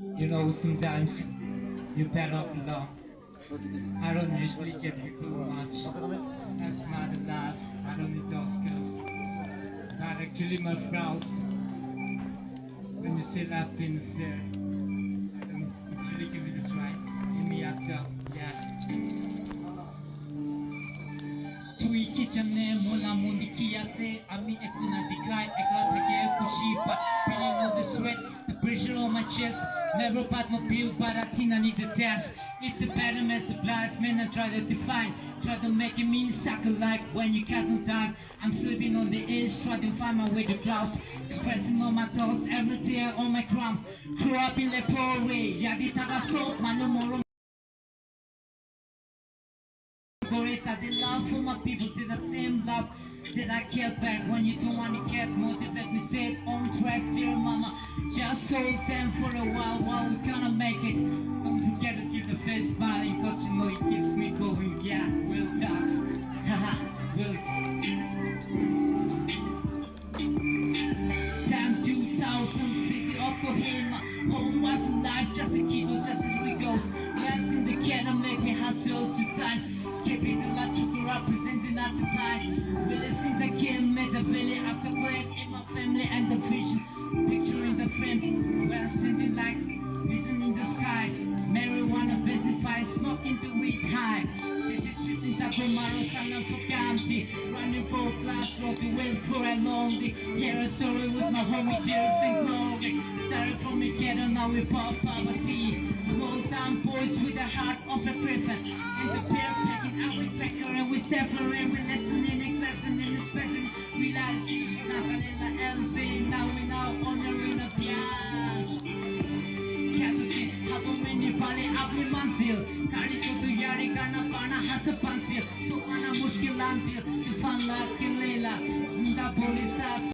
You know, sometimes you pair off along. I don't usually get people much. As mad laugh, I don't need those skills. But actually my frowns when you say laugh in fear. I don't usually give it a try. In me after, yeah. Tui kitchen mula mundi kiyase ami ekuna decline ekla thake kushi pa feeling all the sweat the pressure on my chest never bought no pill but I think I need the test it's a pattern as a blast man I try to define try to make it mean sucker like when you cut on time I'm sleeping on the edge try to find my way to clouds expressing all my thoughts every tear on my crumb grew up in the poor way yadi taga so mano moro I did love for my people, did the same love that I kept back when you don't want to get motivate me, stay on track, dear mama. Just hold them for a while we gonna make it. Don't forget to keep the face smiling, cause you know it keeps me going. Yeah, real talks. Haha, real. Time 2000, city of Bohemia. Home was alive, just a kid, just as we goes. Rest in the can and make me hustle to time. Keep it alive, to representing at the time. We listen to game, made a valley after claim in my family and the vision. Picturing the frame, we're standing like vision in the sky. Marijuana, pacify, smoking to weed high. City streets in Tacomaro, Sana for county. Running for a class road to wait for a long day. Yeah, a story with my homie, tears and glory. Started from a ghetto, now we pop poverty. Small town boys with the heart of a griffin. And the pair packing out with Becker and we step and we listening and classing and expressing. We like Nakalila MC, now we now honoring a piage. Catholic, Hapomeni Pale Apni Mansil. Kali ko tu yari karna pana hasa pansil. So ana mushkil antil, tufan la kilela. Zinda polisa.